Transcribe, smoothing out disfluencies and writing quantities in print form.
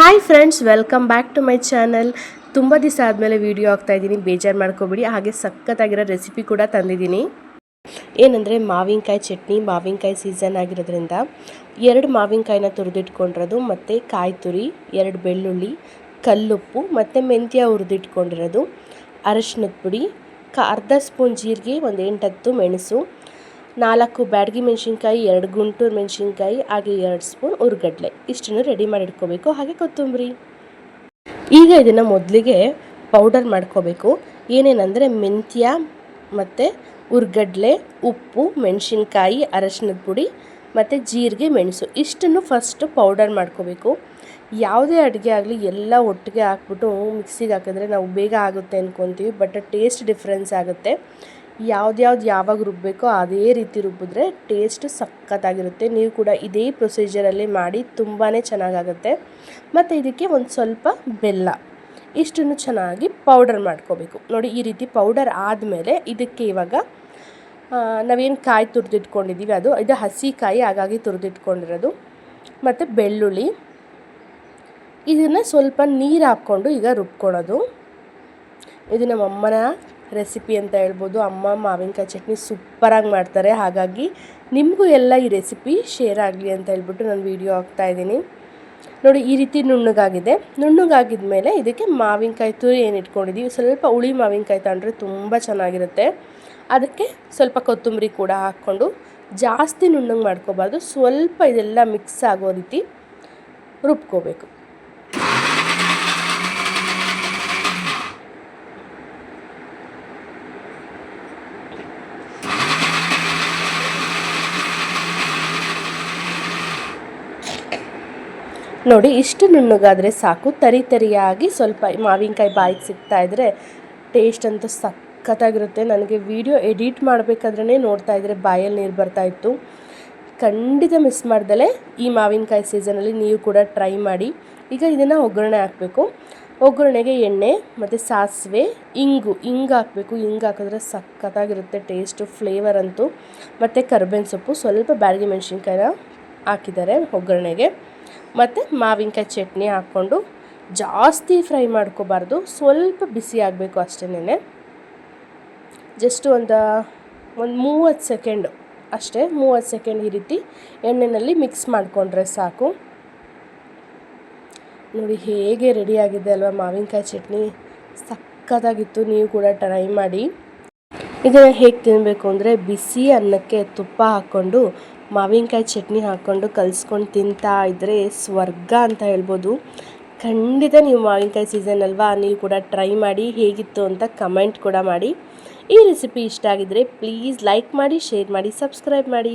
Hi friends, welcome back to my channel. ತುಂಬ ದಿವಸ ಆದಮೇಲೆ ವೀಡಿಯೋ ಹಾಕ್ತಾಯಿದ್ದೀನಿ, ಬೇಜಾರು ಮಾಡ್ಕೊಬೇಡಿ. ಹಾಗೆ ಸಖತ್ತಾಗಿರೋ ರೆಸಿಪಿ ಕೂಡ ತಂದಿದ್ದೀನಿ. ಏನಂದರೆ ಮಾವಿನಕಾಯಿ ಚಟ್ನಿ. ಮಾವಿನಕಾಯಿ ಸೀಸನ್ ಆಗಿರೋದ್ರಿಂದ 2 ಮಾವಿನಕಾಯಿನ ತುರಿದಿಟ್ಕೊಂಡಿರೋದು, ಮತ್ತು ಕಾಯಿ ತುರಿ, 2 ಬೆಳ್ಳುಳ್ಳಿ, ಕಲ್ಲುಪ್ಪು ಮತ್ತು ಮೆಂತ್ಯ ಹುರಿದಿಟ್ಕೊಂಡಿರೋದು, ಅರಶಿನದ ಪುಡಿ, ಅರ್ಧ ಸ್ಪೂನ್ ಜೀರಿಗೆ, ಒಂದು 8-10 ಮೆಣಸು, 4 ಬ್ಯಾಡಗಿ ಮೆಣಸಿನ್ಕಾಯಿ, 2 ಗುಂಟೂರು ಮೆಣಸಿನ್ಕಾಯಿ, ಹಾಗೆ 2 ಸ್ಪೂನ್ ಹುರ್ಗಡ್ಲೆ. ಇಷ್ಟನ್ನು ರೆಡಿ ಮಾಡಿ ಇಟ್ಕೋಬೇಕು. ಹಾಗೆ ಕೊತ್ತಂಬರಿ. ಈಗ ಇದನ್ನು ಮೊದಲಿಗೆ ಪೌಡರ್ ಮಾಡ್ಕೋಬೇಕು. ಏನೇನೆಂದರೆ ಮೆಂತ್ಯ ಮತ್ತು ಹುರ್ಗಡ್ಲೆ, ಉಪ್ಪು, ಮೆಣಸಿನ್ಕಾಯಿ, ಅರಶಿನದ ಪುಡಿ ಮತ್ತು ಜೀರಿಗೆ, ಮೆಣಸು ಇಷ್ಟನ್ನು ಫಸ್ಟು ಪೌಡರ್ ಮಾಡ್ಕೋಬೇಕು. ಯಾವುದೇ ಅಡುಗೆ ಆಗಲಿ ಎಲ್ಲ ಒಟ್ಟಿಗೆ ಹಾಕ್ಬಿಟ್ಟು ಮಿಕ್ಸಿಗೆ ಹಾಕಿದ್ರೆ ನಾವು ಬೇಗ ಆಗುತ್ತೆ ಅಂದ್ಕೊತೀವಿ, ಬಟ್ ಟೇಸ್ಟ್ ಡಿಫ್ರೆನ್ಸ್ ಆಗುತ್ತೆ. ಯಾವ್ದು ಯಾವಾಗ ರುಬ್ಬಬೇಕೋ ಅದೇ ರೀತಿ ರುಬ್ಬಿದ್ರೆ ಟೇಸ್ಟ್ ಸಖತ್ತಾಗಿರುತ್ತೆ. ನೀವು ಕೂಡ ಇದೇ ಪ್ರೊಸೀಜರಲ್ಲಿ ಮಾಡಿ, ತುಂಬಾ ಚೆನ್ನಾಗಾಗುತ್ತೆ. ಮತ್ತು ಇದಕ್ಕೆ ಒಂದು ಸ್ವಲ್ಪ ಬೆಲ್ಲ, ಇಷ್ಟನ್ನು ಚೆನ್ನಾಗಿ ಪೌಡರ್ ಮಾಡ್ಕೋಬೇಕು. ನೋಡಿ, ಈ ರೀತಿ ಪೌಡರ್ ಆದಮೇಲೆ ಇದಕ್ಕೆ ಇವಾಗ ನಾವೇನು ಕಾಯಿ ತುರಿದಿಟ್ಕೊಂಡಿದ್ದೀವಿ ಇದು ಹಸಿ ಕಾಯಿ, ಹಾಗಾಗಿ ತುರಿದಿಟ್ಕೊಂಡಿರೋದು, ಮತ್ತು ಬೆಳ್ಳುಳ್ಳಿ, ಇದನ್ನು ಸ್ವಲ್ಪ ನೀರು ಹಾಕ್ಕೊಂಡು ಈಗ ರುಬ್ಕೊಳ್ಳೋದು. ಇದು ನಮ್ಮ ಅಮ್ಮನ ರೆಸಿಪಿ ಅಂತ ಹೇಳ್ಬೋದು. ಅಮ್ಮ ಮಾವಿನಕಾಯಿ ಚಟ್ನಿ ಸೂಪರಾಗಿ ಮಾಡ್ತಾರೆ. ಹಾಗಾಗಿ ನಿಮಗೂ ಎಲ್ಲ ಈ ರೆಸಿಪಿ ಶೇರ್ ಆಗಲಿ ಅಂತ ಹೇಳ್ಬಿಟ್ಟು ನಾನು ವೀಡಿಯೋ ಹಾಕ್ತಾಯಿದ್ದೀನಿ. ನೋಡಿ, ಈ ರೀತಿ ನುಣ್ಣಗಾಗಿದ ಮೇಲೆ ಇದಕ್ಕೆ ಮಾವಿನಕಾಯಿ ತುರಿ ಏನು ಇಟ್ಕೊಂಡಿದ್ದೀವಿ, ಸ್ವಲ್ಪ ಹುಳಿ ಮಾವಿನಕಾಯಿ ತಗೊಂಡ್ರೆ ತುಂಬ ಚೆನ್ನಾಗಿರುತ್ತೆ. ಅದಕ್ಕೆ ಸ್ವಲ್ಪ ಕೊತ್ತಂಬರಿ ಕೂಡ ಹಾಕ್ಕೊಂಡು, ಜಾಸ್ತಿ ನುಣ್ಣಗೆ ಮಾಡ್ಕೋಬಾರ್ದು, ಸ್ವಲ್ಪ ಇದೆಲ್ಲ ಮಿಕ್ಸ್ ಆಗೋ ರೀತಿ ರುಬ್ಕೋಬೇಕು. ನೋಡಿ, ಇಷ್ಟು ನುಣ್ಣಗಾದರೆ ಸಾಕು. ತರಿಯಾಗಿ ಸ್ವಲ್ಪ ಮಾವಿನಕಾಯಿ ಬಾಯಿಗೆ ಸಿಗ್ತಾಯಿದ್ರೆ ಟೇಸ್ಟ್ ಅಂತೂ ಸಖತ್ತಾಗಿರುತ್ತೆ. ನನಗೆ ವಿಡಿಯೋ ಎಡಿಟ್ ಮಾಡಬೇಕಾದ್ರೇ ನೋಡ್ತಾ ಇದ್ದರೆ ಬಾಯಲ್ಲಿ ನೀರು ಬರ್ತಾಯಿತ್ತು. ಖಂಡಿತ ಮಿಸ್ ಮಾಡ್ದಲೇ ಈ ಮಾವಿನಕಾಯಿ ಸೀಸನಲ್ಲಿ ನೀವು ಕೂಡ ಟ್ರೈ ಮಾಡಿ. ಈಗ ಇದನ್ನು ಒಗ್ಗರಣೆ ಹಾಕಬೇಕು. ಒಗ್ಗರಣೆಗೆ ಎಣ್ಣೆ ಮತ್ತು ಸಾಸಿವೆ, ಇಂಗು ಹಾಕಬೇಕು. ಇಂಗು ಹಾಕಿದ್ರೆ ಸಖತ್ತಾಗಿರುತ್ತೆ ಟೇಸ್ಟು, ಫ್ಲೇವರ್ ಅಂತೂ. ಮತ್ತು ಕರ್ಬೇವಿನ ಸೊಪ್ಪು, ಸ್ವಲ್ಪ ಬ್ಯಾಡಗಿ ಮೆಣಸಿನ್ಕಾಯಿನ ಹಾಕಿದ್ದಾರೆ ಒಗ್ಗರಣೆಗೆ. ಮತ್ತು ಮಾವಿನಕಾಯಿ ಚಟ್ನಿ ಹಾಕ್ಕೊಂಡು ಜಾಸ್ತಿ ಫ್ರೈ ಮಾಡ್ಕೋಬಾರ್ದು, ಸ್ವಲ್ಪ ಬಿಸಿ ಆಗಬೇಕು ಅಷ್ಟೇ. ಜಸ್ಟ್ ಒಂದು 30 ಸೆಕೆಂಡ್ ಅಷ್ಟೇ, 30 ಸೆಕೆಂಡ್ ಈ ರೀತಿ ಎಣ್ಣೆಯಲ್ಲಿ ಮಿಕ್ಸ್ ಮಾಡಿಕೊಂಡ್ರೆ ಸಾಕು. ನೋಡಿ ಹೇಗೆ ರೆಡಿಯಾಗಿದೆ ಅಲ್ವಾ ಮಾವಿನಕಾಯಿ ಚಟ್ನಿ, ಸಖತ್ತಾಗಿತ್ತು. ನೀವು ಕೂಡ ಟ್ರೈ ಮಾಡಿ. ಇದನ್ನು ಹೇಗೆ ತಿನ್ನಬೇಕು ಅಂದರೆ ಬಿಸಿ ಅನ್ನಕ್ಕೆ ತುಪ್ಪ ಹಾಕ್ಕೊಂಡು ಮಾವಿನಕಾಯಿ ಚಟ್ನಿ ಹಾಕ್ಕೊಂಡು ಕಲಿಸ್ಕೊಂಡು ತಿಂತಾ ಇದ್ದರೆ ಸ್ವರ್ಗ ಅಂತ ಹೇಳ್ಬೋದು. ಖಂಡಿತ ನೀವು ಮಾವಿನಕಾಯಿ ಸೀಸನ್ ಅಲ್ವಾ, ನೀವು ಕೂಡ ಟ್ರೈ ಮಾಡಿ. ಹೇಗಿತ್ತು ಅಂತ ಕಮೆಂಟ್ ಕೂಡ ಮಾಡಿ. ಈ ರೆಸಿಪಿ ಇಷ್ಟ ಆಗಿದ್ದರೆ ಪ್ಲೀಸ್ ಲೈಕ್ ಮಾಡಿ, ಶೇರ್ ಮಾಡಿ, ಸಬ್ಸ್ಕ್ರೈಬ್ ಮಾಡಿ.